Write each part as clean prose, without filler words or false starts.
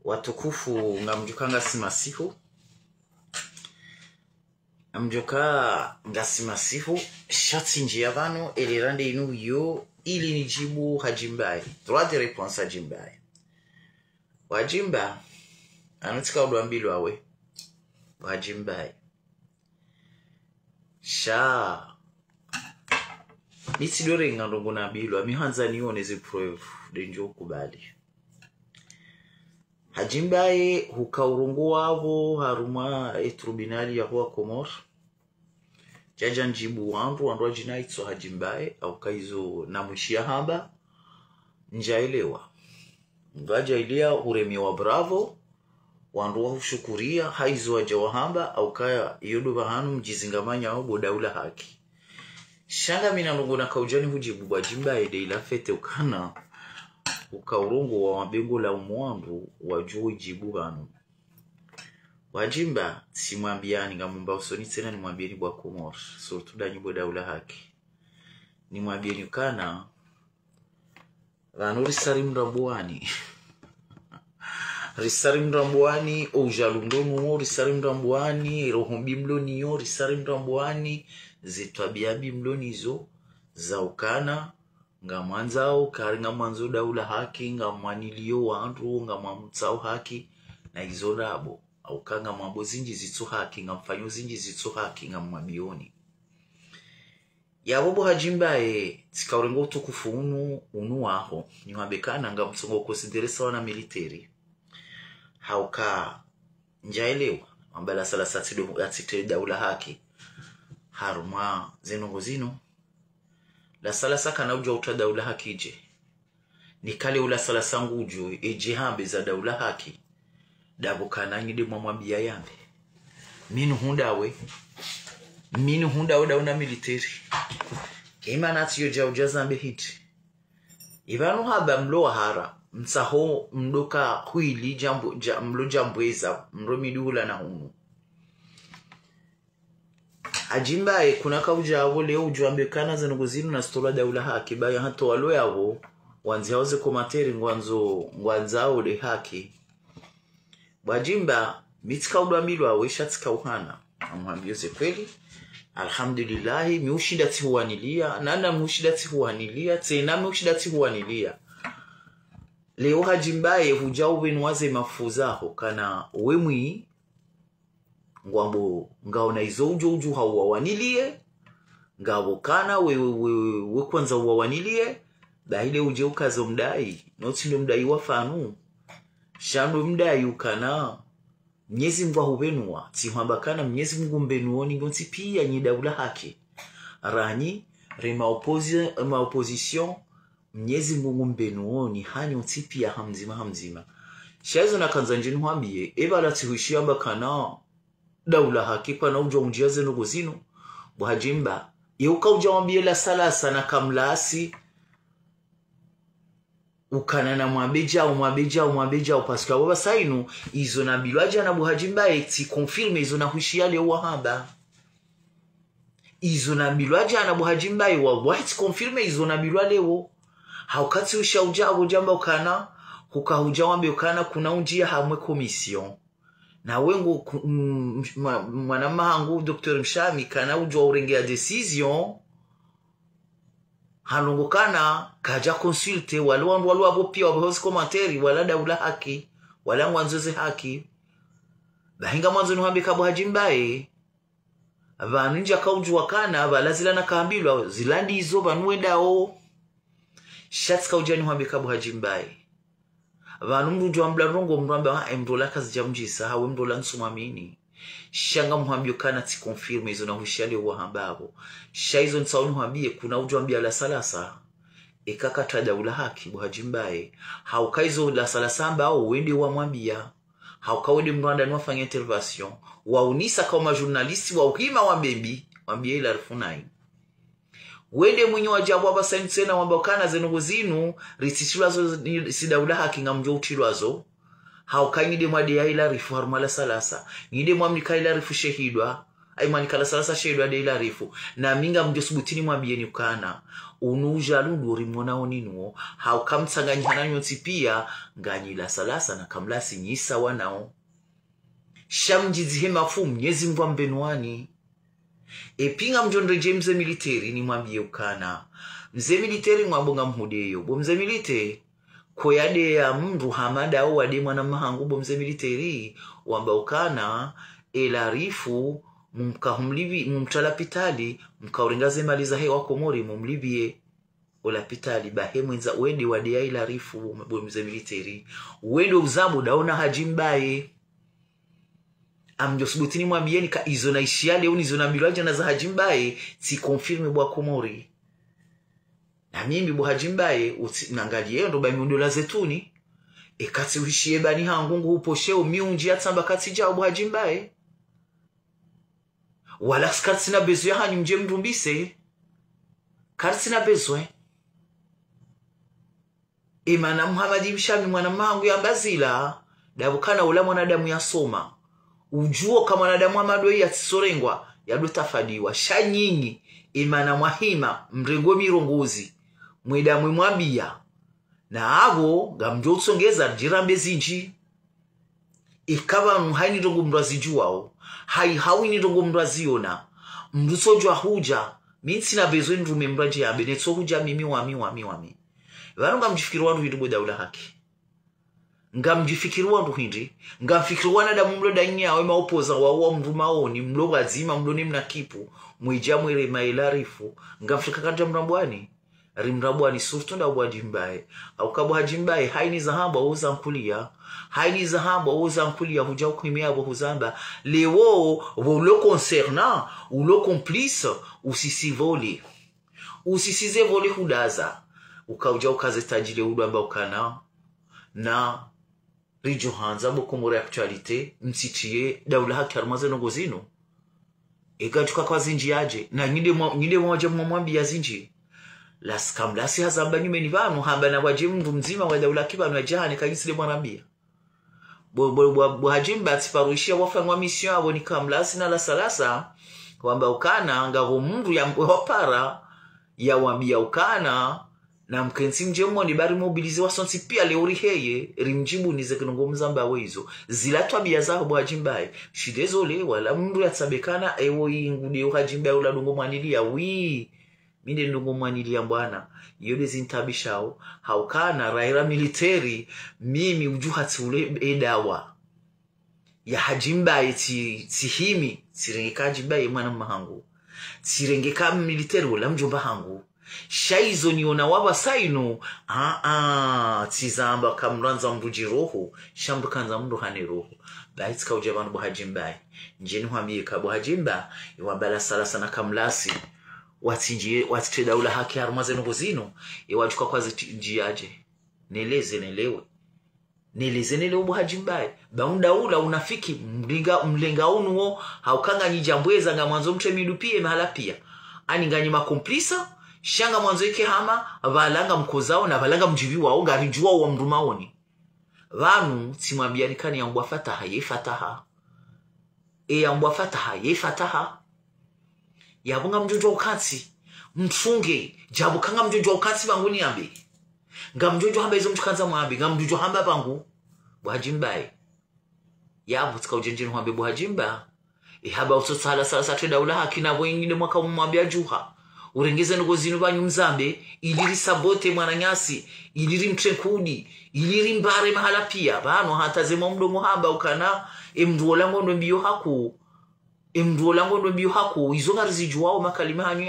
watukufu ngamjuka ngasimasihu amjoka ngasimasihu shati njia vano elirande inu yo ili nijibu hajimbai droit de réponse hajimbai wajimba anutika udwambilo awe hajimbai sha nitsidore ngandongo na bilo amihanza nione ze proof denjo kubali hajimbaye hukaurungu wavo haruma etrubinali ya huwa Komor jaja njibu wandu ajinaitso hajimbaye au kaizo namushia hamba njaelewa ngaja ilia uremi wa bravo wandu wa hushukuria haizo waja wahamba au kaya yodo bahanu mjizingamanya wa bodaula haki shanga mina nunguna kaujani hujibu wajimbaye de ila fete ukana ukaurungu wa mabengo la umwandu wajuu jibu banu wajimba simwambiani ngamumba usoni tena nimwambieni bwa Komor surtout danyu bodaula haki nimwambieni ukana vanuri sarimrambuani risarimrambuani oujalundonu risarimrambuani rohombi mloni yo risarimrambuani zitwabiabi mloni zo za ukana ngamwanzao karinga mwanzo daula haki ngamwanilio wandu ngamwamtsao haki na izorabo au kanga mambo zinji zitsu haki ngamfanyo zinji zitsu haki ngamwabioni yabobo hajimbaye tikaurengo utukufu unu waho niwabekana ngamtsongo konsideresa wana military hauka njaelewa ambala sala satido atite daula haki haruma zenongo zino la sala saka na ujo uta daula haki je nikale ula sala sangu ujo ejihambe za daula haki dabukana ngide mwambia yambe minu hunda dauna military kema natiyo jauja zambe hiti ivanu haba mlo hara msaho mdoka huili mlo jambweza mromiduhula na hunu hajimbaye kuna kauja avo leo ujuambekana zanuguzinu na stola daula haki baya hato walo yavo wanzi hauze komateri ngwanzao de haki wajimba mitika udwambilwa wesha tika uhana amwambiyoze kweli alhamdulillahi miushida tihuwanilia nana miushida tihuwanilia tena miushida tihuwanilia leo hajimbaye hujau wenwaze mafuzaho kana wemwi ngwambo ngaona izo uju hawawanilie ngabo kana we kwanza uwawanilie bahile uje ukazo mdai notindo mdai wafanu shando mdai ukana Mnyezi Mungu hubenua tihamba kana Mnyezi Mungu mbenuoni ngonti pia nyi daula haki ranyi rema opposition Mnyezi Mungu mbenuoni hani pia hamzima shaizo na kanzanjini huambie eba la tihushia kana daula haki pana ujo unjiaze nugo zinu buhajimba yeuka uja wambie la salasa na kamlasi ukana na mwabeja paska baba sainu izo na bilwaja na buhajimba eti confirme izo na hushia leo wahaba izo na bilwaja na buhajimba wa white confirme izo na bilwa leo haukati ushauja ujamba ukana hukahujawambe ukana kuna unjia hamwe commission na wengu mwanamahangu Dr. Mshami kana ujwa urengea decision hanungukana kaja consulte walu abo pia wabozi komanteri wala daula haki wala ngwanzoze haki bahinga mwanzo nuhambe kabo hajimbaye abaninja kaujwa kana balazila na kaambilwa zilandi izo banwendao shatka ujani nuhambe kabo hajimbaye abanungu jwa mblarongo mramba emdola kazi jamjisa hawe mdola nsumamini shanga muhambio kana ti confirme izo na hushali wa hambabo shaizo nsaonu hambie kuna ujuambia la salasa ekakata daula haki buhajimbaye haukaizo la salasa ambao wende wa mwambia haukawende mranda nwafanya intervention waunisa kama journalisti wa uhima wa bebi wambie ila rufunai wende mwenye wajabu waba saintena wambakana zenugu zinu risishulazo si daula haki ngamjo utilwazo haukanyide mwade ya ila rifu harumala salasa ngide mwamnika ila rifu shehidwa aimani kala salasa shedu ade ila rifu na minga mjosubutini mwabieni ukana unuja lundu rimonao ninuo haukamtsanganyi hananyoti pia nganyi la salasa na kamlasi nyisa wanao shamjizihe mafu mnyezi mwa mbenuani epinga mjondreje mze militeri ni mwambie ukana mze militeri mwabonga mhudeyo bo mze militeri koyade ya mndu hamada au wade mwana mahangu bo mze militeri wamba ukana elarifu mumkahumlivi mumtalapitali mkauringaze mali za hewa komori mumlivie olapitali bahe mwenza uende wade ya elarifu bo mze militeri uende uzabu daona hajimbaye amjosubutini mwambieni ka izo na ishiale uni izo na milaja na za hajimbaye ti confirme bwa komori na mimi bwa hajimbaye nangalie ndo ba miundola zetuni kati uishie bani hangungu uposheo miunji atamba kati jao bwa hajimbaye wala skati na bezo ya hanyu mje mdumbise kati na bezo imana Muhammadi mshami mwana mangu ya mbazila dabukana ula mwanadamu ya soma ujuo kama mwanadamu amadoi ya tisorengwa ya dutafadiwa shanyingi imana mwahima mrengo mirongozi mwedamu mwambia na abo gamjotsongeza jirambe zinji ikaba haini ndongo mrazijuao hawini ndongo mraziona mrusojwa huja minsi na bezo ndume mraji ya benetso huja mimi wami vano ngamjifikirwa ndu hindu daula haki ngamjifikirwa ndu hindi ngamfikirwa na damu mlo daini yawe maopoza wawa mndu maoni mlo wazima mlo ni mnakipu mwijamwe re mailarifu ngamfika kanja mrambwani rimrabwani surtunda bwajimbaye au kabwa hajimbaye haini zahaba uza nkulia haini zahaba uza nkulia huja kuimia bo huzamba lewo lo concernant ou lo complice usisivoli usisize voli hudaza ukauja ukaze tajile udu amba ukana na rijo hanza bo komore actualite msichie daula haki armaze nongozino ikachuka kwa zinji aje na nyinde mwaje mwamwambia zinji las kamlasi hazamba nyumeni vanu hamba na waje mndu mzima wa daula kibanu ya jahani kajisile mwanambia bo hajimba atiparuishia wafangwa mission abo ni kamlasi na la salasa kwamba ukana ngavo mndu ya wapara ya wambia ukana na mkensi mjemo ni bari mobilize wasonsi pia leori heye rimjibu nize kinongo mzamba wezo zilatwa biya zao bo hajimbaye shidezole wala mndu ya tsabekana ewo ingude yo hajimbaye ula dongo mwanilia minde ndungu mwanilia mbwana yode zintabishao haukana raira militeri mimi ujuha tule edawa ya hajimbaye tihimi sirengeka hajimbaye mwana mahangu sirengeka militeri wala mjomba hangu shaizo niona waba saino tizamba kamranza mruji roho shambu kanza mru hane roho baitika ujabanu bu hajimbaye njeni huamie ka bu hajimba iwabala salasa na kamlasi watinjie watiteda ula haki harumaze nungozino iwajuka kwa zinjiaje nelewe bu hajimbaye baunda ula unafiki mlenga unuo haukanga njambweza nga mwanzo mche midupie mahala pia ani nganyi makomplisa shanga mwanzo ike hama valanga mkozao na valanga mjivi wao ngarijua wa mrumaoni vanu timwambianikani ya mbwa fataha ye fataha yabunga mjojo ukatsi mfunge jabu kanga mjojo ukatsi bangu ni ambe ngamjojo hamba izo mchukanza mwambe ngamjojo hamba bangu bwajimbaye yabu tika ujenjeni mwambe bwajimba haba utosala sala tenda ula haki na wengine mwaka mwambia juha urengeze nugo zinu banyu mzambe iliri sabote mwananyasi iliri mtrekudi iliri mbare mahala pia bano hata zemo mdomo hamba ukana emduola ngondo mbio haku izo ngarizijuwao makalima hanyu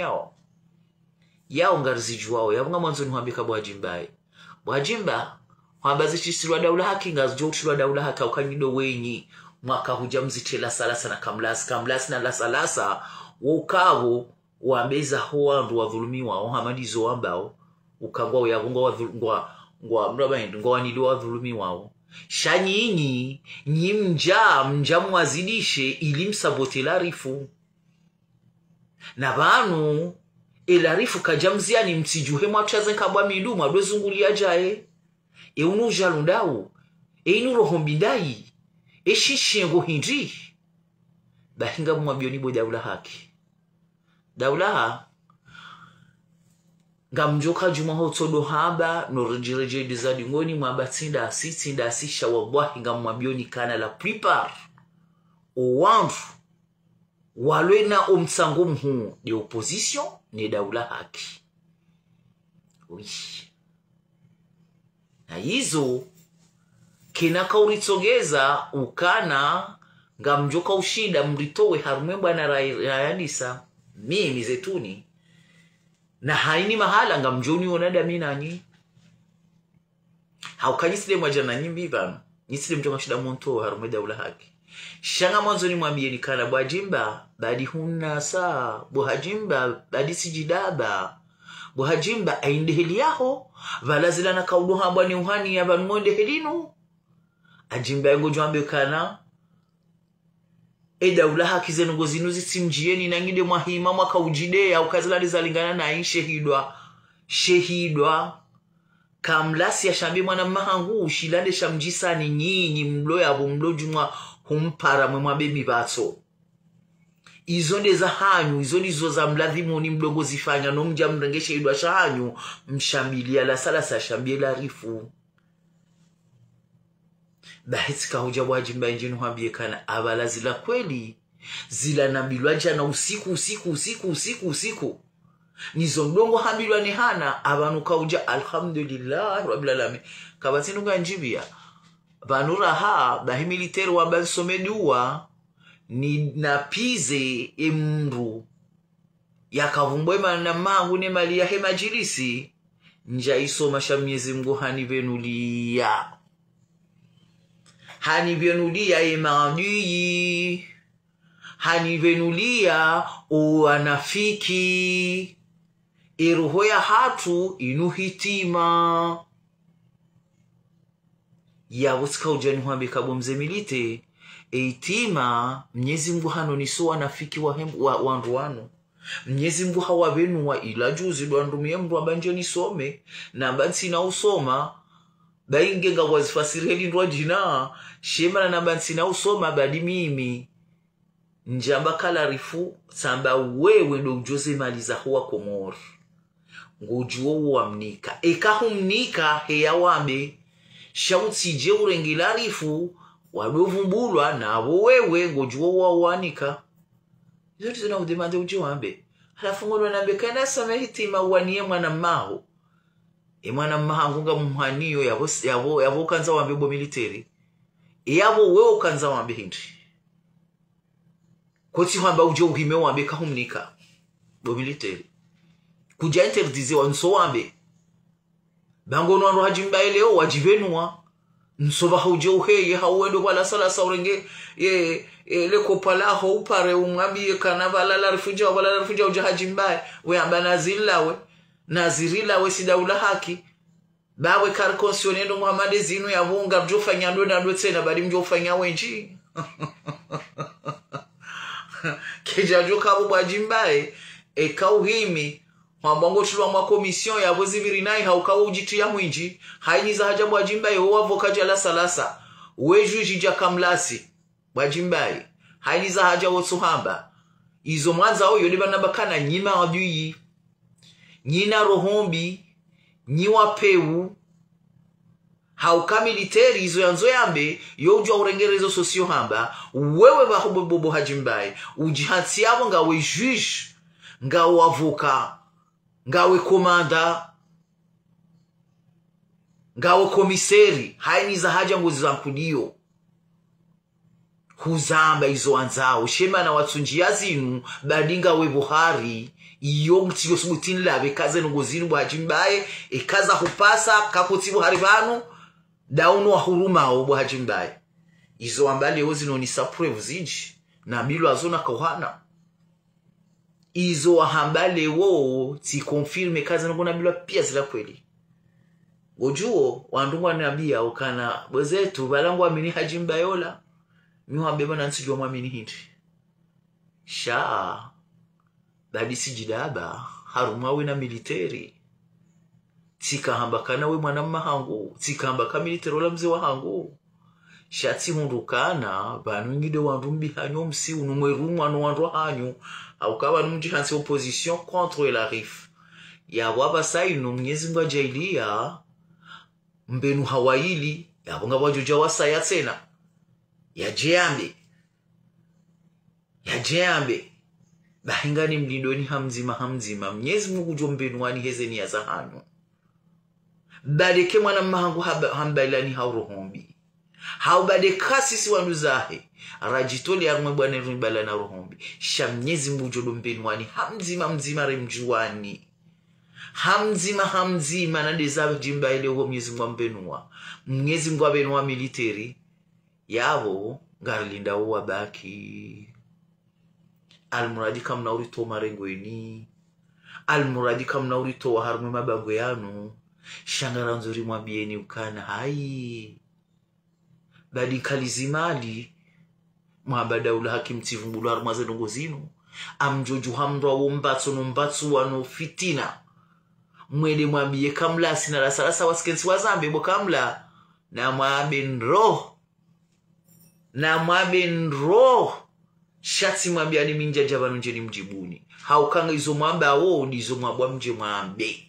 yao ngarizijuwao yabunga mwanzo nuhambika bwajimba hambazi chisirwa daula haki ngazjo ushirwa daula haki ukanyido wenyi mwaka huja mzitela salasa na kamlasi na la salasa ukavo wambeza hoa ndu wadhulumiwa hamadizo wambao ukangwa uyavungwa ngwa nili wadhulumiwa shanyinyi mja mwazidishe ili msabote larifu na vanu elarifu kajamzia ni msijuhe mwachaze nkabwa midu mwadozunguli ajae unuja lundau inu rohombidai shishengo hindi bahinga mwabioni bo daula haki daula ngamjoka juma hotodo haba no rejireje dizadi ngoni mwabatsinda asitsinda asisha wallahi ngamwabioni kana la prepare owandu walwena omtsango mhu de opposition ni daula haki. Oui. Na hizo kinaka uritsogeza ukana ngamjoka ushida mritowe harumemba na rayadisa mimi zetuni na haini mahala ngamjoni onada minanyi haukanyisile mwajana nyimbi vano nisile mjonga shida monto harume daula haki shanga mwanzo ni mwambie ni kana bwajimba badi huna saa buhajimba badi sijidaba buhajimba aindeheli yaho valazila na kaudu hambwa ni uhani ya vanmonde helinu ajimba yango juambe kana daula haki zenu gozinuzi simjieni na ngide mwahima mwaka ujidea ukazila lizalingana na shehidwa kamlasi ya shambi mwana mahangu ushilande shamjisa ni nyinyi mlo ya mlo jumwa humpara mwa bebi bato izonde za hanyu izonde zo za mladhimu ni mdogo zifanya no mja mrengeshe idwa shahanyu mshambilia la sala sa shambia rifu bahitika hoja wajimba njenu hambie kana abala zila kweli zila nabilwa jana usiku nizo mdongo hambilwa ni hana abanuka uja alhamdulillah rabbil alamin kabatinu ganjibia banura ha bahimiliteri wabansomedua ni napize emru yakavumbwema na mangu ne mali ya hemajilisi nja isoma shamyezi Mungu hanivenulia imaadui hanivenulia uanafiki iruho ya hatu inuhitima ya wuska ujani huambi kabo mzemilite eitima Mwenyezi Mungu hano niso anafiki wa nduwano Mwenyezi Mungu hawavenu wa ila juzi duandumie mdu abanje nisome na bansi na usoma baingenga wazifasiri heli ndwa jina shema na bansi na usoma badi mimi njamba kala rifu samba wewe ndo ujoze maliza huwa komori ngujuo wa mnika humnika heya wambe shauti je urengilarifu wadovumbulwa na wewe ngujuo wa wanika zote zina udemande uje wambe halafu ngono nambe kana samehitima wanie mwana maho mwana mahangu nga muhaniyo yabo kanza wambe bo military yabo wewe kanza wambe hindi koti hamba uje uhime wambe kahumnika bo military kuja interdize wanso wambe bango no hajimba leo wajivenua nsoba huje uheye hawendo wala sala saurenge le kopala ho upare umwambie kana balala rifuja uje hajimba we amba nazirila we sidaula haki bawe kar konsionendo Muhammad zinu ya vunga mjofanya ndo na ndo tena bali mjofanya wenji keja joka bo bajimbae kauhimi mwambongo tulwa mwa komision ya bozi virinai haukawo ujitu ya mwinji haini za haja bajimbae wa vokaja la salasa weju jija kamlasi bajimbae haini za haja wotsuhamba izo mwanza hoyo liba nabakana nyima waduyi nyina rohombi nyiwa peu hauka militeri izo yanzo yambe yojwa urengerezo sosio hamba wewe bahobobo hajimbai ujihatsi yabo ngawe juge ngawe avoka ngawe komanda ngawe komiseri haini za haja ngozi za nkudio huzamba izo anzao shema na watsunjia zinu badinga we Buhari iyo mtiyo subutini labe kaze nungozini bwajimbaye kaza hupasa kakoti Buhari banu dauno wa huruma wa bwajimbaye izo ambale ozi no ni sapreve zinji na milo azona kauhana izo wahambale wo ti confirme kaze nungona milo pia zila kweli ojuo wandungwa nabia ukana bozetu balangu amini hajimbayola miwa beba na nsijua mwamini hindi shaa badi sijidaba harumawe na militeri tika hambakana we mwana mahangu tika hambaka militeri ola mze wa hangu shati hundukana banu ngide wandumbi hanyo msi unumwerumu anu wandu hanyo au kaba numji hansi opposition contre la RIF ya waba sainu Mwenyezi Mungu ajailia mbenu hawaili ya bunga wajuja wasaya tena ya jeambe bahingani mlindoni hamzima Mwenyezi Mungu jombenu wani hezeni ya zahanyo badeke mwana mahangu hambailani haurohombi haubadeka sisi wanuzahe rajitoli ya bwana rumbala na rohombi Mwenyezi Mungu jombenu wani hamzima remjuani hamzima na dezabe jimba ile ugo Mwenyezi Mungu ambenua Mwenyezi Mungu abenua military yabo ngarilinda uwa baki almuradi kamna urito marengweni almuradi kamna urito wa harmu mabago yanu shangara nzuri mwabieni ukana hai badi kalizimali mwabada ula hakim tivumbulu harmaze nongozinu amjoju hamdwa umbatsu wano fitina mwede mwabie kamla sina rasarasa wasikensi wazambe bo kamla na mwaben roh shati mwabia ni minja jabanu njeni mjibuni haukanga izo mwamba wo ndizo mwabwa mje mwambe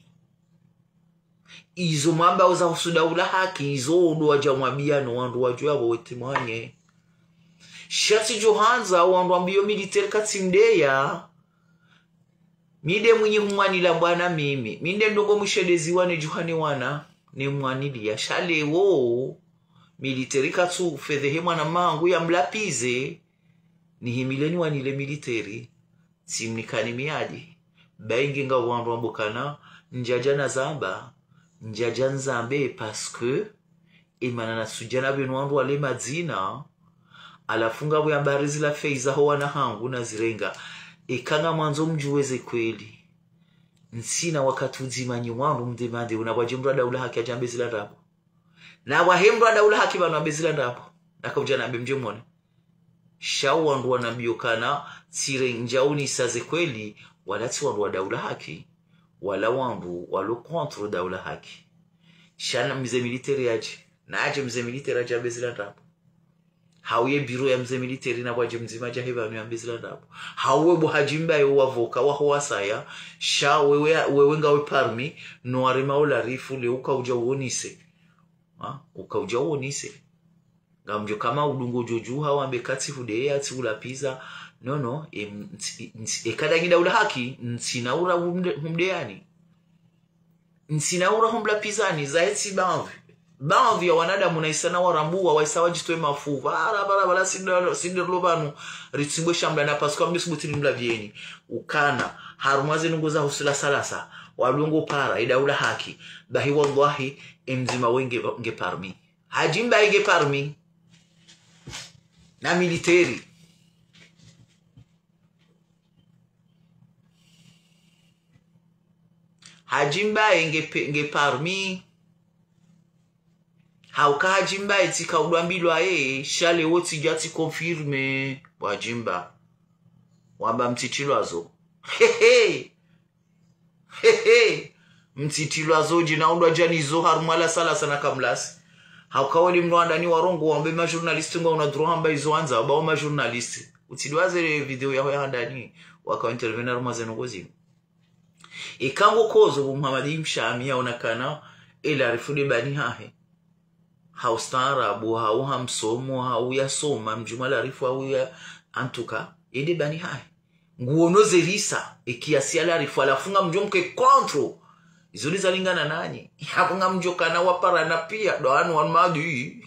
izo mwamba uza usuda ula haki izo odo waja mwabia no wandu wajua wote mwanye shati johanza wandu ambiyo military katimdeya mide mwenye mwani la bwana minde ndogo mshedezi wane juhani wana ni mwani ya shale wo military katu fedhehe mwana mangu ya mlapize ni himileni wanile military simnikani miadi baingi nga wandu ambukana njaja na zamba njaja nzambe parce que imana na sujana benu wandu wale madzina alafunga bwe ambarizi la feiza ho wana hangu na zirenga ikanga mwanzo mjuweze kweli nsina wakati uzimanyi wandu mdemande unabwajimra daula haki ajambezila ndapo na wahemra daula haki banu ambezila ndapo nakawjana mbemje mwone shau wandu wanambiokana tire njauni saze kweli walati wandu wa daula haki wala wandu walo contre daula haki shana mze military aje na aje mze military aje ambezila ndapo hauye biro ya mze military na waje mzima jaheba ambezila ndapo hauwe buhajimba yo wavoka wa hwasaya sha wewe ngawe parmi no arima ola rifu le ukauja uonise ngamjo kama udungo joju hawambe kati hude ati ulapiza no ekadagida ula haki nsinaura humdeani nsinaura humblapizani zaeti baadhi ya wanadamu na isana warambua waisawa jitoe mafuva barabara sinderlobanu ritsimbo shambla na pasko mnisubutini mlavieni ukana harumaze nungoza husula salasa walungo para idaula haki bahi wallahi mzima wenge parmi hajimba ige parmi na military hajimba nge parmi hauka hajimba etika udwambilwa shale woti jati confirme wajimba wamba mtitilwazo mtitilwazo jina undwa janizo harumala sala sana kamlasi haukawali mnuanda ni warongo wambe ma journalist nga unadrohamba izo anza ba ma journalist utidwaze video yaho ya ndani waka intervenir rumazeno gozi ikango kozo bu Muhammadi mshami onakana ila rifude bani hahe haustarabu hau hamsomo hau yasoma mjumala rifu hau ya antuka ede bani hahe nguono zerisa ikiasi ala rifu alafunga mjomke kontro izuli zalingana nani hakunga mjokana wapara na pia doanu wanmadui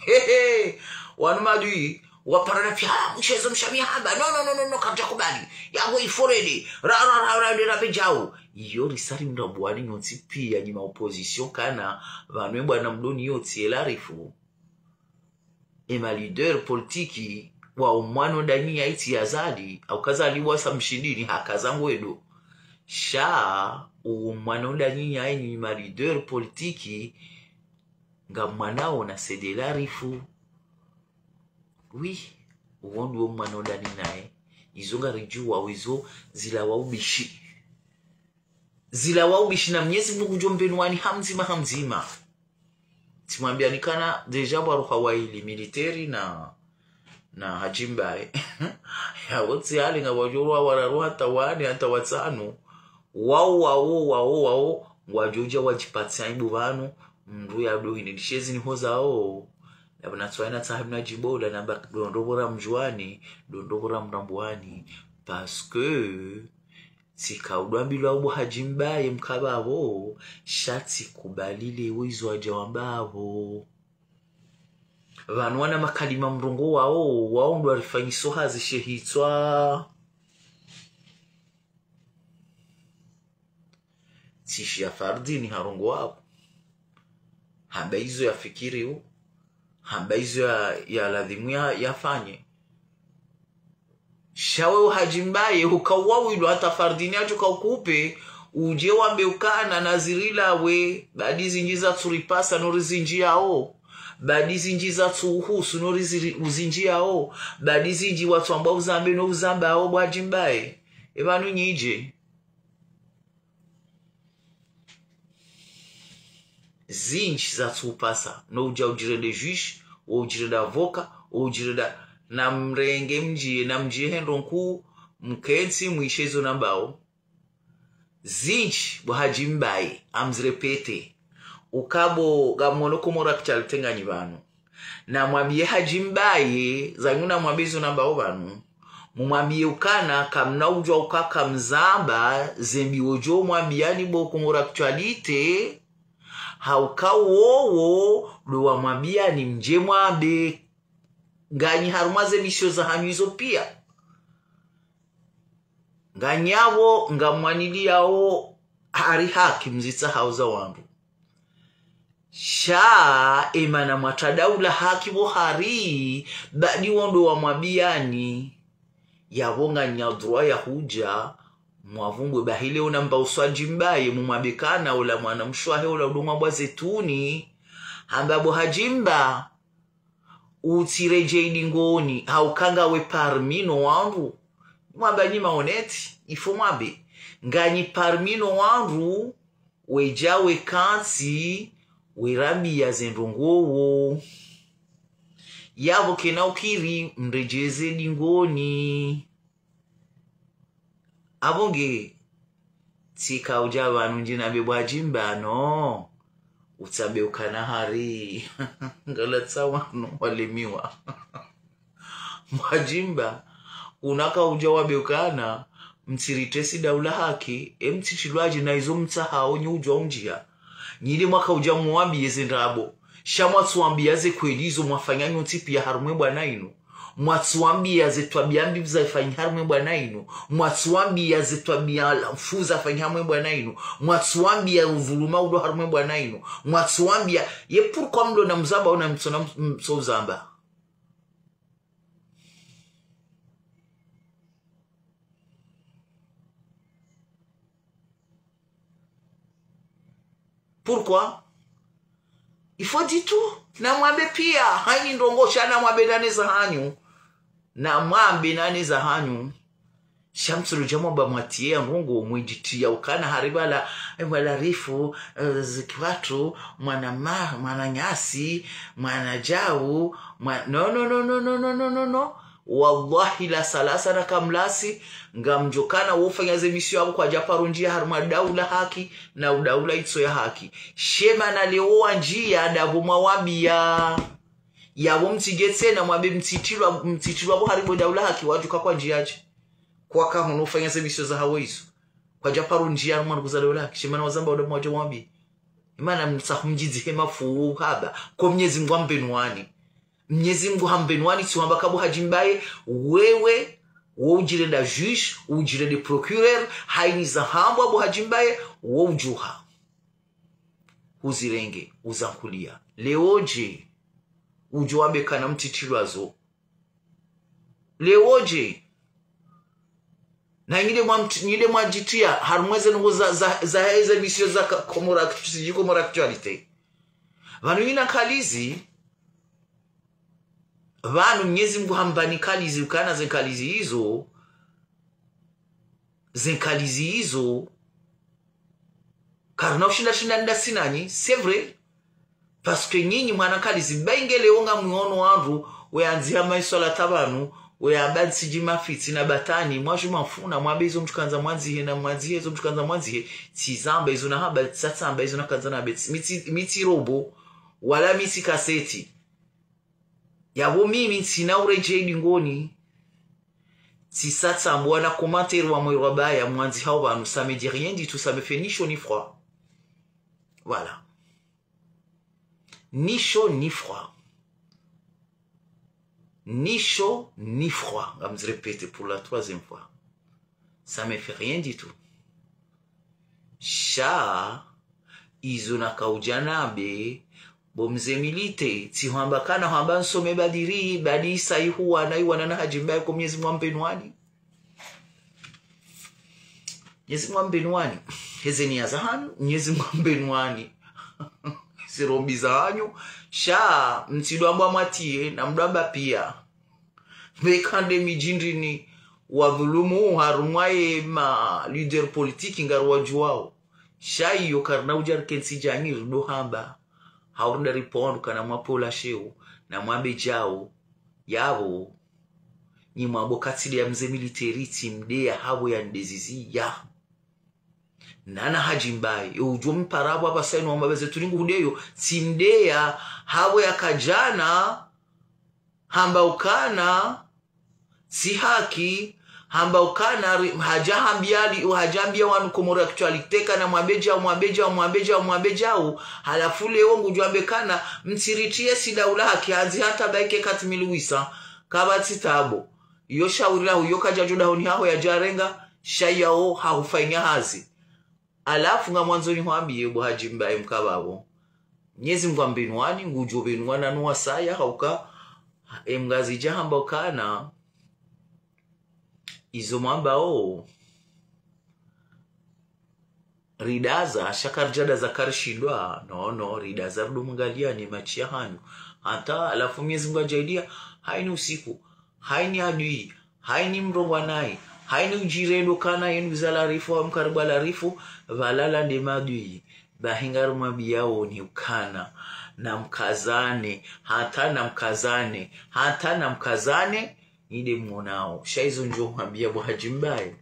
wanmadui wapara na pia mchezo mshamia haba no kamja kubali yago iforedi ra bejao iyo risari mdabwani nyonsi pia nyima opposition kana vanwe bwana mdoni yoti elarifu ema leader politiki wa umwano ndani ya iti yazadi au kazaliwa samshindini hakazangu edo sha umwano ndani ya ni leader politiki nga mwanao na sedelarifu oui uwondo umwano ndani nae izonga rijua wizo zila waubishi na Mwenyezi Mungu jombenwani hamzima timwambia nikana deja bwaru hawaili militeri na hajimbaye ya wote hali nga wajurwa wararuha tawani hata watanu wao wajoja wajipatia ibu vanu mru ya do hinidishezi ni hozao na twaina tahibu na jibola na dondobora mjuani dondobora mrambuani parce que tikaudwambilwa ubu hajimbaye mkababo shati kubalile wizo wajawambabo vanu wana makalima mrongo wao ndo alifanyiso hazishehitwa tishi ya fardini harongo wao hamba hizo ya fikiri u hamba hizo ya ladhimu yafanye shawe hajimbaye ukawawilo hata fardini acho kaukupe uje wambe ukana nazirila we badizi njiza turipasa norizinji yao badizi njiza tuhusu norizinji yao badizi nji watu ambao uzambe no uzamba hao bwajimbaye ebanu nyije zinji za tupasa no uja ujirende juish o ujirende avoka o ujirende na mrenge mjie na mjie hendo nku mkensi mwishezo nambao zinji buhajimbaye amzirepete ukabo gamono komora kuchalitenga nyibanu na mwambie hajimbaye zanyuna mwabizo nambao banu mwambie ukana kamna ujwa ukaka mzamba zembi ojo mwambiani bo komora kuchalite haukawowo luwa mwambia ni mje mwambe ganyi harumaze misho za hanyuzo pia ganyawo ngamwanili yao hari haki mzita hauza wandu sha emana matadaula haki bo hari badi wondo wa mwabiani yawonga nyadruwa ya huja mwavumbwe bahile unamba uswaji mbaye mumabekana ula mwana mshwahe ula udumwa bwa zetuni hambabo hajimba utireje idingoni haukanga we parmino wangu mwamba nyi maoneti ifo mwambe nganyi parmino wangu wejawe kansi werambi ya zendongowo yavo kena ukiri mrejeze dingoni abonge tika ujawa nunjina bebwa jimbano utabe ukanahari ngalatsa wanu walemiwa mwajimba unaka ujawa beukana mtiritesi daula haki emtichilwaji na izo mtahao nyujwa unjia nyili mwaka ujamu wambi yezendabo shamwatsuambia ze kwelizo mwafanyanyo tipi ya harumwe bwana inu mwatsuambia ze twabiambi za ifanyi harumwe bwana inu mwatsuambia ze twabia mfuza ifanyi harumwe bwana inu mwatsuambia uvuluma udo harumwe bwana inu mwatsuambia ye pourquoi mlo na mzamba ona msona msozamba pourquoi il faut dire tout na mwambe pia hani ndongosha na mwambe nane za hanyu na mwambe nane za hanyu shamsulu jamomba mwatie ngongo mwijitia ukana haribala wala rifu zikwatu mwana nyasi mwana jau no wallahi la salasa na kamlasi ngamjokana wofanya zemisio yabo kwa japaru njia haruma daula haki na udaula itso ya haki shema na leoa njia davuma wabia yabo mtigetse na mwambe mtitilwa bo haribo daula haki wajuka kwa njiaje kwa kama unofanya zemisio za hawo iso kwa japaru njia haruma kuza daula haki shema na wazamba odo mwaje mwambi imana mtsahumjizi hema fu haba kwa Mwenyezi Mungu ambenwani Mwenyezi Mungu hambenwani tuamba kabo hajimbaye wewe wojirenda juge ujirende procureur haini za hambo abo hajimbaye wojuha uzirenge uzankulia leoje ujoambe kana mtitilwazo leoje na nyile mwajitia harumweze ngo za heze misio za komora actualite vanu ina kalizi vanu Mwenyezi Mungu hambani kalizi ukana zenkalizi hizo karna ushinda nda sinani c'est vrai parce que nyinyi mwanakali zibengele onga muono wangu weanzia maisola tabanu weabadi sijima fiti na batani mwaju mafuna mwabezo mtukanza mwanzi na mwanzi hezo mtukanza mwanzi tizamba izo na haba tsatsamba izo na kanzana beti miti robo wala miti kaseti yabo mimi sina ureje ngoni tsatsamba wana commentaire wa mwe rabaya mwanzi hao banu ça me dit rien du tout, ça me fait ni chaud ni froid. Voilà. Ni chaud ni froid. Ni chaud ni froid. Je vais me répéter pour la 3e fois. Ça me fait rien du tout. Sha izuna kaujanabe bomze milite tihamba kana hamba nsome badiri badi sai huwa na iwana na hajimba kwa Mwenyezi Mungu mpenwani. Mwenyezi Mungu mpenwani. Hezeni azahanu Mwenyezi Mungu mpenwani. Sirombi zahanyu sha mtidwamba matie na mdwamba pia mekande mijindini wadhulumu harumwaye ma leader politiki ngarwa juwao sha iyo karna ujar kensi jangir do hamba haurda ripondu kana mwapola sheu na mwambe jao yabo ni mwabo katili ya mze militeri timdea habo ya ndezizi ya nana hajimbai ujua mparabu hapa sainu wa mabeze tulingu hudeyo timdea habo ya kajana hamba ukana si haki hamba ukana hajambia wanu komoro aktualiteka na mwabejao halafu leo ngujuambe kana mtiritie sidaula haki hazi hata baike katimiluisa kabati tabo iyo shaurila huyo kajajuda honi haho ya jarenga shayao hahufainya hazi alafu nga mwanzo ni huambiye bu hajimbaye mkababo Mwenyezi Mungu mbinwani ngujo binwana nuwa saya hauka emgazi jahamba ukana izo mwamba ridaza shakarjada za karshidwa no ridaza rudu mngalia ni machia hanyu hata alafu Mwenyezi Mungu ajaidia haini usiku haini adui haini mrongwanai haini ujirendo kana yenu zalarifu wa mkarbalarifu valala ndemadui bahingaru mabiyao ni ukana na mkazane hata na mkazane ide mmonao shaizo njo mwambia bu hajimbaye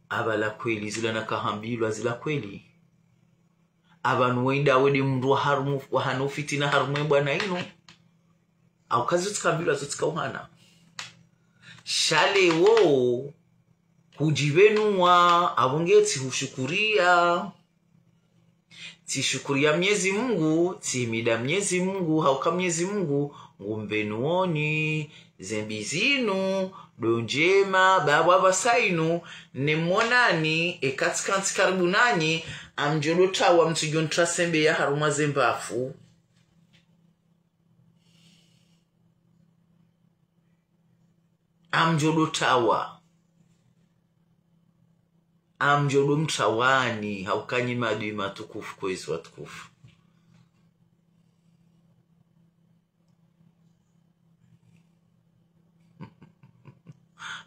abala kweli zila nakahambilwa zila kweli abantu wenda wedi mndu harumu wahano fitina harumu bwana ino au kazi tukambilwa zotikauhana shale wo kujivenua abongeti hushukuria tishukuria Mwenyezi Mungu timida Mwenyezi Mungu hauka Mwenyezi Mungu ngumbenuoni zembizinu donjema babwa basainu nemonani ekatikanti karibu nanyi amjolota wa mtujon trasembe ya haruma zembafu amjolotawa amjodo mtawani haukanyi madui matukufu kwezi watukufu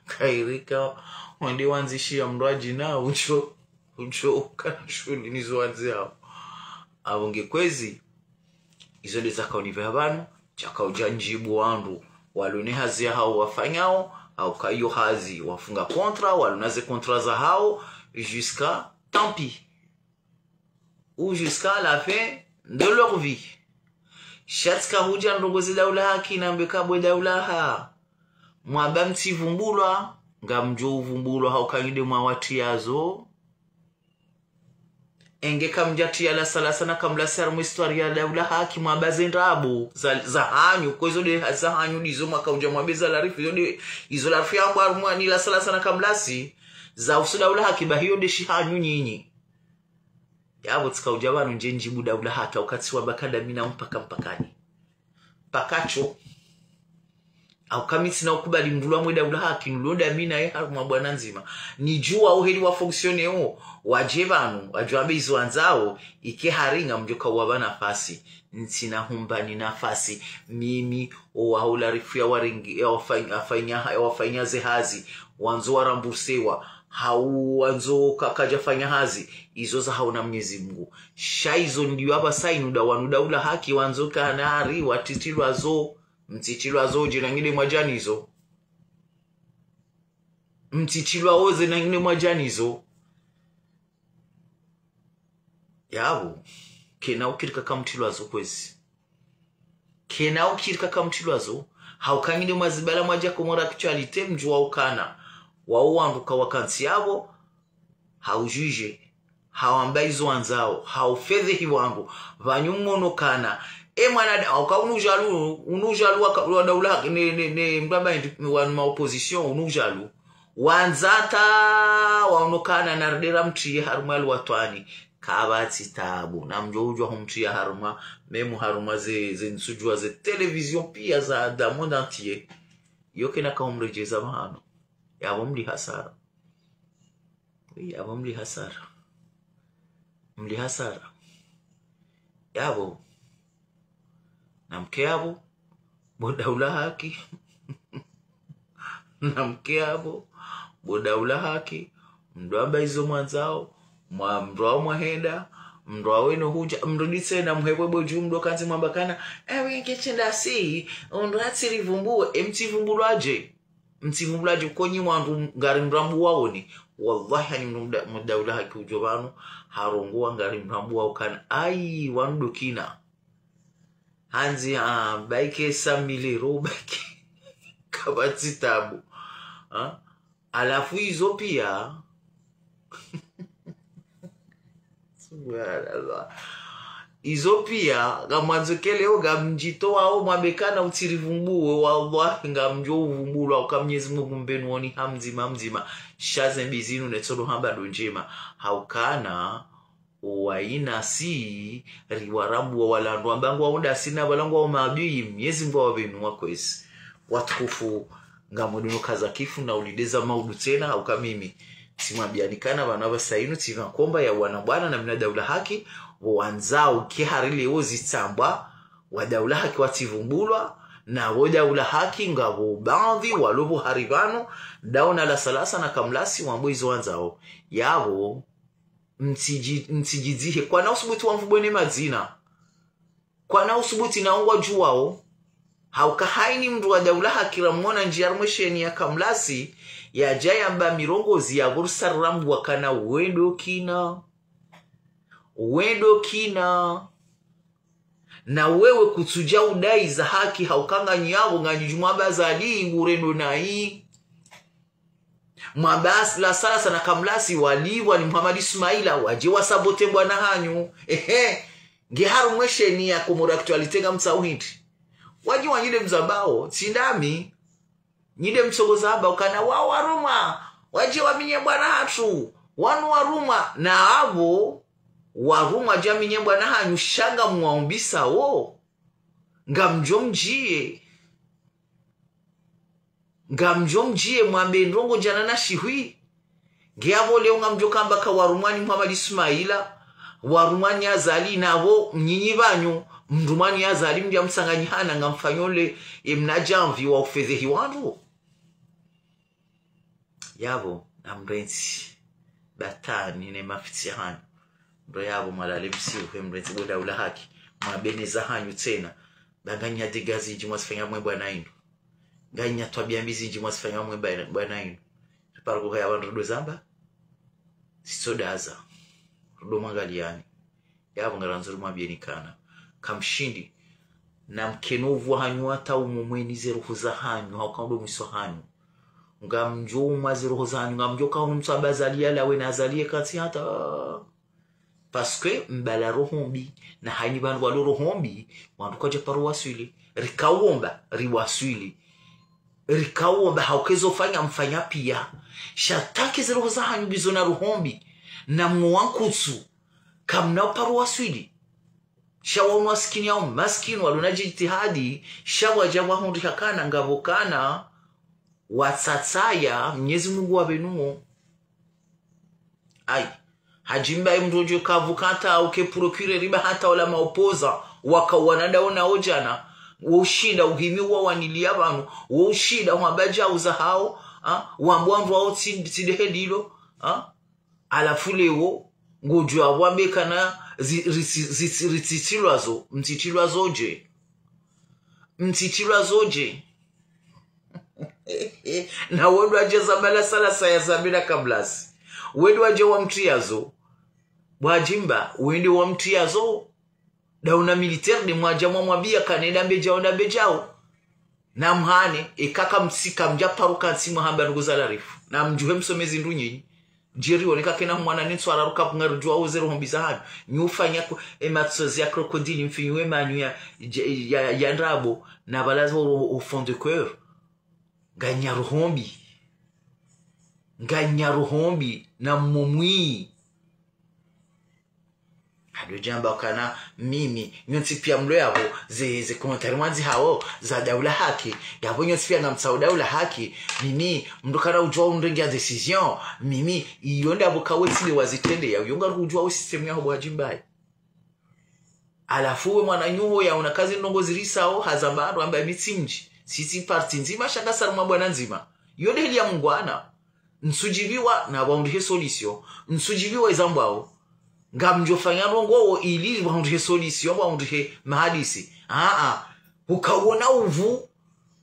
kairika wande wanzishia mraji na ucho kanashuli nizo wanzi hao avunge kwezi izo de zaka unive habanu chaka ujanjibu wandu walune hazi ya hao wafanyao au kayo hazi wafunga kontra walunaze kontra za hao jusqu'à tant pis ou jusqu'à la fin de leur vie shatka huja ndongozi daula haki na mbekabwe daula ha mwabamti vumbulwa ngamjo uvumbulwa haukangide mwawatiazo enge kamjatia la sala sana kamla sar mu histoire ya daula haki mwabazendrabu za hanyu kwezo de za hanyu dizo makaunja mwabeza la rifu izo la rifu yangu arumwani la sala sana kamlasi za usudaula haki bahiyo de shihanyu nyinyi yabo tikauja banu njenjibu daula hata wakati wa bakada mina mpakani pakacho au kamiti na ukubali mdulwa mweda ula haki nulonda mina haruma bwana nzima nijua uheli wa fonksione wajebanu wajuambe izo anzao ike haringa mjoka waba nafasi ntina humbani nafasi mimi waula rifu ya waringi wafanya zehazi wanzo warambusewa hauanzo kakajafanya hazi izo za hauna Mwenyezi Mungu shaizo ndio hapa sainuda wanudaula haki wanzo kanari watitilwazo mtitilwazo jina ngine mwajanizo mtitilwaoze na ngine mwajanizo yabo kena ukirika kamtilwazo kwezi kena ukirika kamtilwazo haukangine mwazibala mwaja komora actualite mjua ukana wauanduka wakansi yabo haujuje hawambaizo wanzao haufedhehi wangu vanyumono kana mwana unujalu wa daula ne mbaba wa opposition unujalu wanzata waonokana nardera mti harumali watwani kabati tabu na mjojwa humti haruma memu haruma ze nsujwa ze television pia za da monde entier yoke na kaumrejeza mahano yabomli hasara yabomli hasara mli hasara yabo namke yabo bodaula haki namke yabo bodaula haki mdoamba izo mwanzao mwa mwahenda mndwa wenu huja mruditse na muhebwebo jumdo kanzi mwambakana ngechenda si ondratsi rivumbuwe mtivumbulaje mtivumbulaje konyi mwandu ngari mrambu waoni wallahi hani mdaula haki ujobano harongwa ngari mrambu wao kana ai wandukina hanzi baike samilero baike kabati tabu alafu hizo pia izo pia gamwanzokeleo gamjito wao mwabekana utirivumbuwe wallahi ngamjo uvumbulwa ukamnyezi Mungu mbenu woni hamzima shaze bizinu netodo hamba donjema haukana waina si riwarabu wa walandu ambangu waunda sina walangu wa maadui Mwenyezi Mungu wabenu wakwezi watukufu ngamoduno kazakifu na ulideza maudu tena ukamimi simwabianikana wanaba sainu tivakomba ya wanabwana na mina daula haki wanzao kiharili ozitamba wa daula haki wativumbulwa na wo daula haki ngabo baadhi walobo haribano dauna la salasa na kamlasi wamboizo wanzao yabo mtijizihe kwa na usubuti wamfubwene mazina kwa na usubuti naongwa juwao haukahaini mdu wa daula haki ramona njiarumesheni ya kamlasi ya jaya mba mirongozi ya bursa rambu wakana wendo kina na wewe kutuja udai za haki haukanga nyabo nganyujumaba za li urendo na hii mwabasi la sala na kamlasi waliwa ni Muhammad Ismaila waje wasabote bwana hanyu ngeharu mwesheni ya komora actualitenga msauhindi waji wanyide mzabao tindami nyide msogozaba ukana wao waruma waje waminye bwana hatu wanu waruma na abo waruma jaminye bwana hanyu shanga muaumbisa wo ngamjomjie mwambe ndongo jana na shihui ngeavo leo ngamjokamba ka warumani Muhammad Ismaila warumani azali nabo mnyinyi banyu mndumani azali mja msanganyihana ngamfanyole imnajamvi wa ufedhehi wandu yabo na mrenzi batani ne mafitihani ndo yabo malale msiu mrenzi boda ula haki mabene za hanyu tena banganya digazi jimwasifanya mwe bwana indu ganya twabia mbizi mwasifanya mwe bwana indu pargo ya wandu zamba sisodaza rudo mangaliani yabo ngaranzuru mabienikana kamshindi na mkenovu hanyu hata umumweni zeruhu za hanyu haukaundo mwiso hanyu ngamjo maziruhu za hanyu ngamjo kaunu mtuabazalia yala we nazalie kati hata paske mbala rohombi na hanyi banu walo rohombi wandukaje paru waswili rikawomba haukezo fanya mfanya pia shatake zeruhu za hanyu bizona rohombi na mwankutsu kamna paru waswili shawa maskini yao maskini walunaji jitihadi shawa jawa hundi hakana ngavokana watsatsaya Mwenyezi Mungu wabenuo ai hajimba imdojo kavukata au ke procure riba hata wala maopoza wakawanadaona ojana woshida uhimi wa wanilia banu woshida wabaja uzahao wambwandu wao tidehedilo alafu leo ngojwa wambe kana rititilwazo mtitilwazoje na wedwa je zabala sala saya zabila kablasi wedwa je wa mtiazo bwajimba wende wa mtiazo dauna militaire de mwajamwa mwabia kanenda mbejao na mhane ekaka msika mjaparuka nsimu hamba nguzala rifu na mjuhe msomezi ndunyi jeri oneka kena mwana nitso araruka kungarujwa ozero hombiza hano nyufanya ko ematsozi ya crocodile mfinwe manyu ya ndrabo na balazo au fond de cœur ganyaruhombi na mumwi hado jamba kana mimi nyonsi pia mlo yabo ze komentari mwanzi hao za daula haki yabo nyonsi pia na mtsao daula haki mimi mndokana ujwa undenge ya decision mimi iyonda abo kawetile wazitende ya uyonga ujwa u system yaho bwajimbaye alafu we mwana nyuho ya unakazi ndongo zirisao hazambaro ambaye mitsimji sisi parti nzima shaka saruma bwana nzima yode hili ya mungwana nsujiviwa na waundihe solution nsujiviwa izambwao ngamjofanya rongo ili waundihe solution waundihe mahadisi ukawona uvu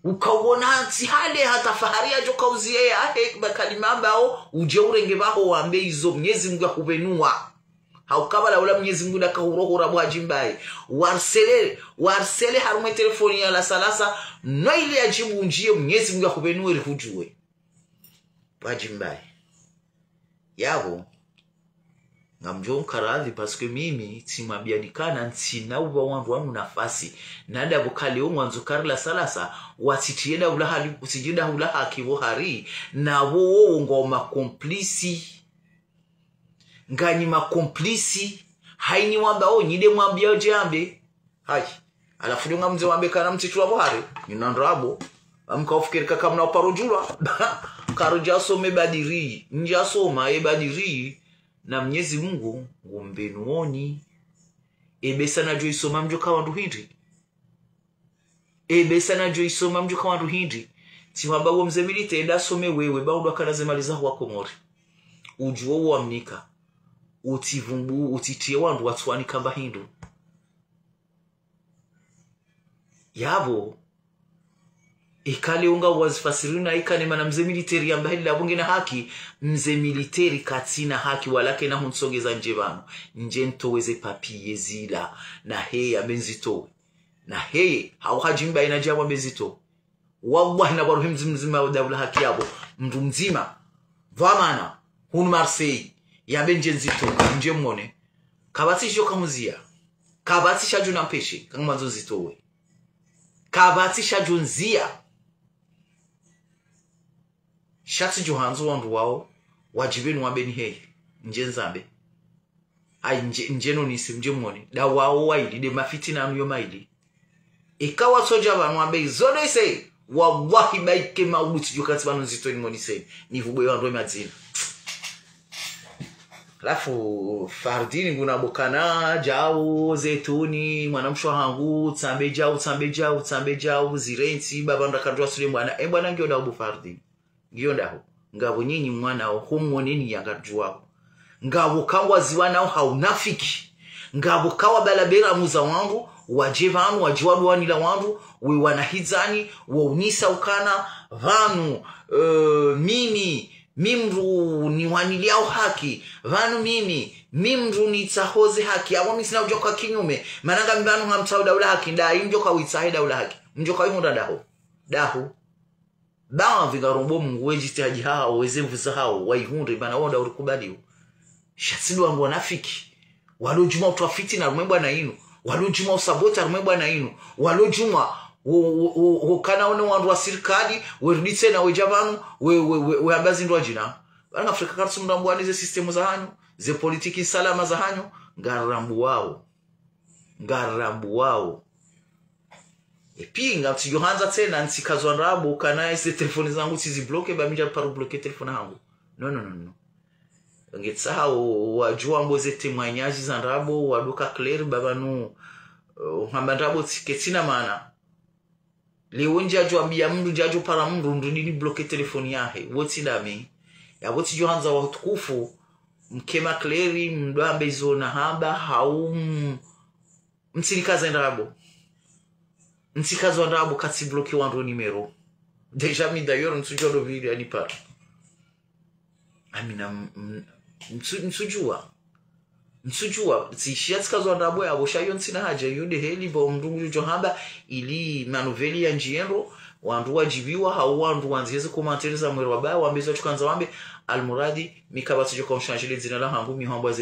ukawona tihale hata fahari ya joka uzie ya bakalima ambao uje urenge baho wambe izo Mwenyezi Mungu akubenua haukabala ula Mwenyezi Mungu akahurohora bwajimbaye warsele harume telefoni ya la salasa no ile ajibu njie Mwenyezi Mungu akubenua ili hujue bwajimbaye yabo ngamjo mkaradhi paske mimi timabianikana ntina uba wandu nafasi nada bukali mwanzo karla salasa watitienda ulahali usijida ulaha kibohari na wo ngoma komplisi ngani makomplisi haini wamba nyide mwambia jambe haji alafu ndio ngamze wambe kana mtitwa bohari ninandrabo amkaofikirika kama na parojula karojaso mebadiri njasoma ebadiri na Mwenyezi Mungu ngumbenuoni ebesana jo isoma mjo kawa nduhindi ebesana jo isoma mjo kawa nduhindi tiwamba wo mzemilite enda some wewe baudwa kanaze maliza wa komori ujuo wa mnika utivumbu utitie wandu watwani kamba hindu yabo ikale unga wazifasiruna ikane mana mze militeri ambaye labunge na haki mze militeri katina haki walake na hunsogeza njebano nje ntoweze papiye zila na heye abenzito na heye hauhajimba inajabu abenzito wallahi na baruhi mzima wa daula haki yabo mdu mzima vamana hunu Marseille ya benje nzito nje mwone kabati sho kamuzia kabati shaju na mpeshe kama mwanzo zitowe kabati shaju nzia shati johanzo wandu wao wajibenu wabeni hei nje nzambe ai njeno nisi mje mwone da wao waidi de mafitina anu maidi ikawa soja wanu wabe zono ise wallahi baike maubuti jukati wanu zito ni mwoni se ni vubwe wandu mazina alafu fardini nguna bokana jao zetuni mwanamshwa hangu tsambe jao zirenti baba ndakandwa sule mwana bwana ngio da ubu fardini ngio ndaho ngabo nyinyi mwana wa homoneni yangajuwa ngabo kangwa ziwana haunafiki ngabo kawa balabera muza wangu wajevanu wajiwadu wanila wangu we wanahizani waunisa ukana vanu mimru ni waniliao haki vanu mimru ni tahoze haki awami sina ujoka kinyume mananga mbanu hamtau daula haki nda imjoka witsahe daula haki mjoka imunda daho bawa vigarombo Mungu wejitaji hao wezevuza hao waihunde bana wonda urikubaliwa shatsidu wangu wanafiki walojuma utafiti na rumebwa na inu walojuma usabota rumebwa na inu walojuma kana one wandu wa serikali weruditse na wejavanu we abazi ndo jina bana Afrika kartu mdambwani ze systemu za hanyo ze politiki salama za hanyo ngarambu wao epinga mti Johanza tena nsikazwa nrabo kana ise telefoni zangu tizibloke bamija paru bloke telefoni yangu no ngetsao wajua mboze temwanyaji za nrabo waduka clear babanu hambandrabo tiketina maana leo njajo abia mndu njajo para mndu ndini bloke telefoni yahe woti dami yabo tijohanza wa tukufu mkema kleri mdambe zona hamba haum mtikaza ndabo mtikaza ndabo kati bloki wando numero deja mi d'ailleurs msujodo video ani par amina msujua zishia tikazo ndabo yabo shayo ntsina haja yude heli bo mndungu johamba ili manoveli ya njiendo wandu wajibiwa hau wandu wanzieze commentaire za mwero wabaya wambezo chukanza wambe almuradi mikabatu jo komshanjile zina la hangu mihamba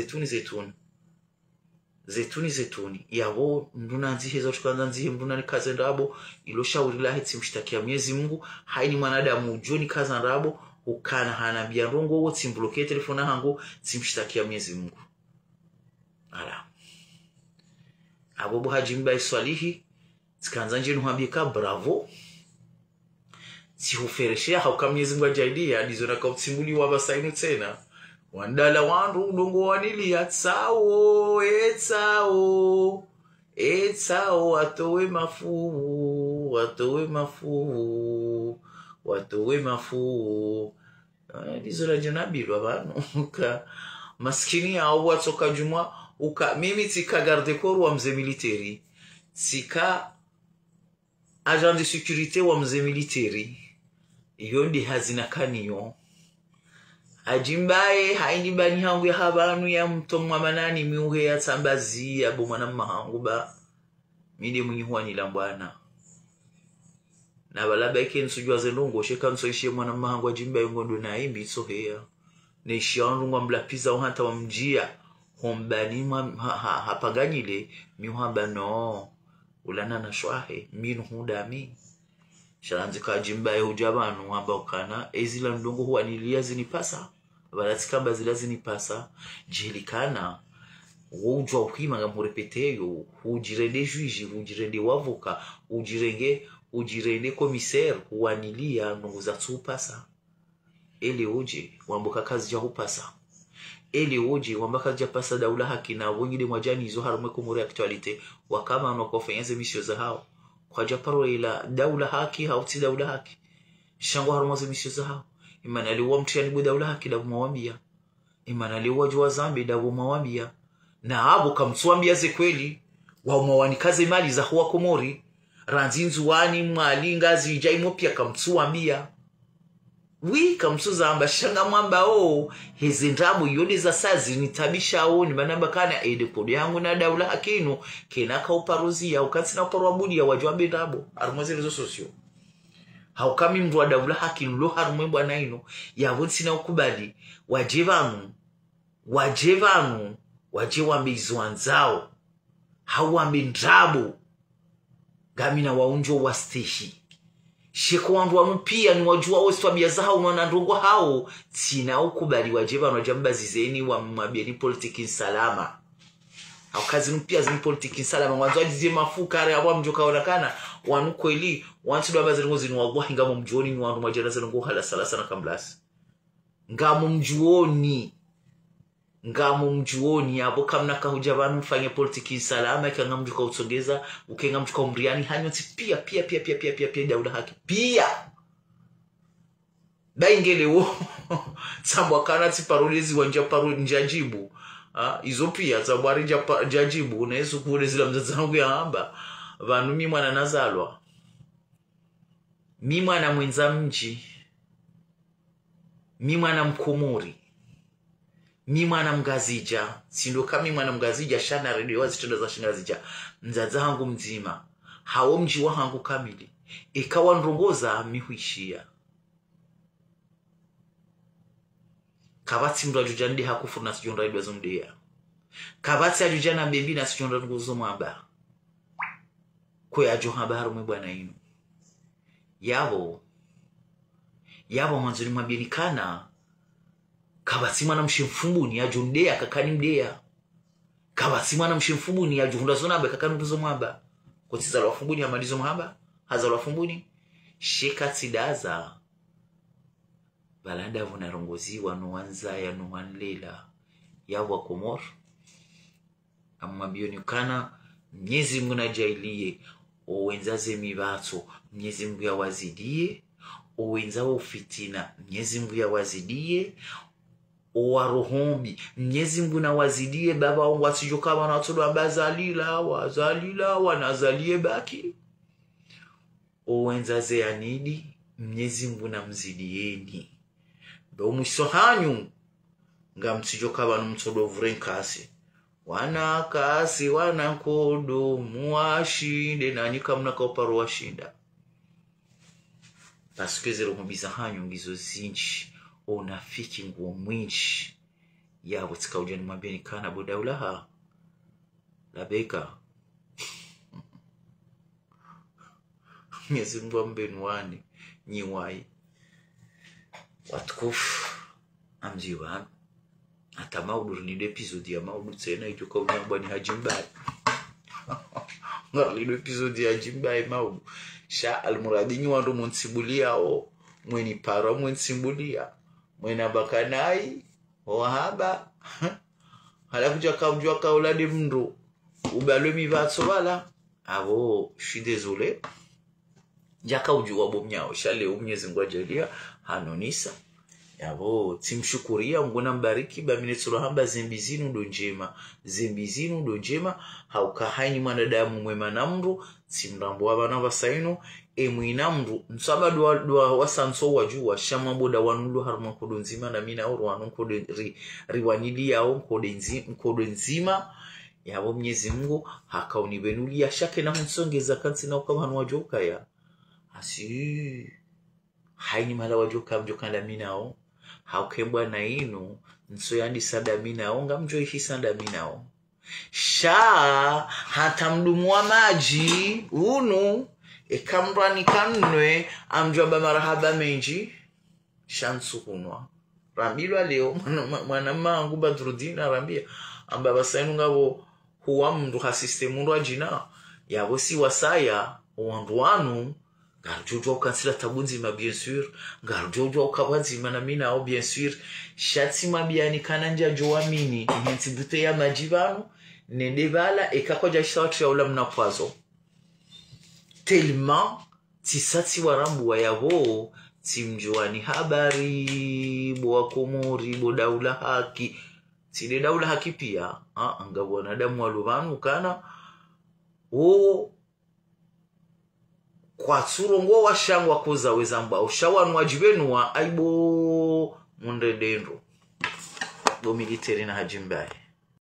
zetuni yabo nduna nzihezo chukanza nzihe nduna nikaze ndabo ilo shauri la heti mshtakia Mwenyezi Mungu haini mwanadamu joni kaza ndabo ukana hana biarongo wo timbloke telefona hangu timshtakia Mwenyezi Mungu ala abo hajimba iswalihi tikanza nje nuhambika bravo si hufereshia hauka Mwenyezi Mungu ajaidia dizona kwa mtimbuli wa basainu tena wandala wandu udongo wanili atsao atowe mafu dizona janabilwa banu ka maskini hao watoka jumwa uka mimi tika garde corps wa mzee military tika agent de sécurité wa mzee military yondi hazina kaniyo ajimbaye haini bani hangu ya habanu ya mtomwa manani miuhe ya tambazi ya bomana mahangu ba mide mwihuwa nilambwana na balaba ike nsujua zenongo sheka nsoishie mwana mahangu ajimbaye ngondo na imbi sohea neishia wanrungwa mlapiza uhanta wa mjia hombani hapaganyile miuhamba no ulana na shwahe minu hudami shalanzi kwa jimbaye hujabanu wamba ukana ezila ndongo huwa nilia zinipasa balatikamba zila zinipasa jilikana wujwa ukima nga mhurepeteyo hujirende juiji hujirende wavuka ujirende komiser huwanilia ndongo za tupasa ele uje wambuka kazi ja hupasa ele uje wambaka ja pasa daula haki na wengine mwajani izo harume kumuri aktualite wakama wanakofenyaze misio za hao kwa japaro ila daula haki hauti daula haki shango harumaze misio za hao imana aliwa mtiani bu daula haki dabu mawambia imana aliwa jua zambi dabu mawambia na abo kamtuambia ze kweli wa umawanikaze mali za huwa komori ranzinzu wani mwali ngazi ijaimo pia kamtuambia kamtuza amba shanga mwamba hizi ndabu yodi za sazi nitabisha ni manamba kana kodi yangu na daula hakinu kenaka uparuzia ukansina uparwabudi ya wajwambe ndabu arumweze rezo sosio haukami mdu wa daula hakinu lo harumwe bwana ino ya wonsina ukubali wajevanu wajewambe izuanzao hawambe ndabu gamina waunjo wa stehi sheko wandu wa mpia ni wajua osi wabia zaha unuana ndongo hao tina ukubali wajeva na jamba zizeni wa mabia ni politiki salama hao kazi mpia zini politiki salama wanzu wajizie mafuka ya wa mjoka onakana wanuko ili wantu wabia zinungo zinu wagwa ngamo mjuoni ni wandu majana zinungo hala salasa na kamblasi ngamo mjuoni abo kamna kahujabanu mfanya politiki salama kanga mjuka utsongeza ukenga mjuka umriani hanyoti pia daula haki pia baingele wo sambwa kana tiparolezi wanja parodi njajibu izo pia zabwari njajibu unesu kuone zila mzazangu ya hamba vanu mimwana nazalwa mimwana mwenza mji mimwana mkomori mimwana mgazija sindoka mimwana mgazija shana redio wazitendo za shingazija mzaza hangu mzima hao mji wa hangu kamili ikawa nrongoza mihuishia kabati mdu ajujandi hakufuru na sijondra idwa zomdea kabati ajujana bebi na sijondra nguzo mwaba kwe ajohaba harume bwana inu yabo mwanzoni mwabinikana kabati mwana mshimfumbuni ya jundea kakani mdea kabati mwana mshimfumbuni ya juhunda zonabe kakani mduzo mwaba kutizalwa fumbuni ya malizo mwaba hazalwa fumbuni shekati daza balanda vunarongoziwa nuwanza ya nuwanlela yawa komor amwabionikana Mwenyezi Mungu na jailie owenzaze mibato Mwenyezi Mungu ya wazidie uwenzao fitina Mwenyezi Mungu yawazidie, warohombi Mwenyezi Mungu na wazidie. Baba wangu asijoka wana watoto ambazalila wazalila wanazalie baki uwenza zeanidi Mwenyezi Mungu na mzidieni. Ndo mwisho hanyu nga msijoka wana mtoto vurenkasi wanakasi wanakodo muashinde na nika mnaka uparo washinda. Paske mubiza hanyu ngizo zinchi unafiki nguo mwinchi yabo tika ujani mwambia kana bodaulaha labeka Mwenyezi Mungu ambenwani nyiwai watukufu amjiwa hata maudu ni episode ya maudu tena ituka unyambwa ni hajimbai ngali episode ya hajimbai maudu sha almuradini wandu munsibulia o mweni para mwensimbulia mwena bakanai wahaba halakuja kaujua kauladi mndu ubalwe mivatso wala abo shidezule jaka ujua bomnyao shale Mwenyezi Mungu ajalia hanonisa yabo timshukuria ngona mbariki bamine surahamba zembizinu ndo njema hauka haini mwanadamu mwema namru timrambo abana basaino emwinamru nsaba dwa wasanso wajua shamamboda wanulu harma kodonzima na mina oro wanonko riwanili yao kodenzima yabo Mwenyezi Mungu hakaunibenulia shake na msongeza kansi na ukamanu wajoka ya asi haini mala wajoka mjokanda minao haukembwa na inu nso yandi sada minao ngamjo ihisanda minao sha hata mdumu wa maji unu ekamrani kanwe amjomba marahaba menji shansu kunwa rambilwa leo mwana mangu Badrudina rambia amba basainu ngabo huwa mndu ha systemu ndo ajina yabo si wasaya wanduanu garjojo ukansila tabunzima bien sûr garjojo ukawanzima na mina au bien sûr shatsi mabiani kananja joamini nti bute ya majibano nendevala ekakoja shawatu ya ula mnapwazo tellement tisati warambu wa yabo timjuani habari bo komori bo daula haki tide daula haki pia angabo wanadamu walubanu kana o kwa tsurongo washangwa kuza wezamba ushawanu wajibenu wa aibo mundedendo do militeri na hajimbai.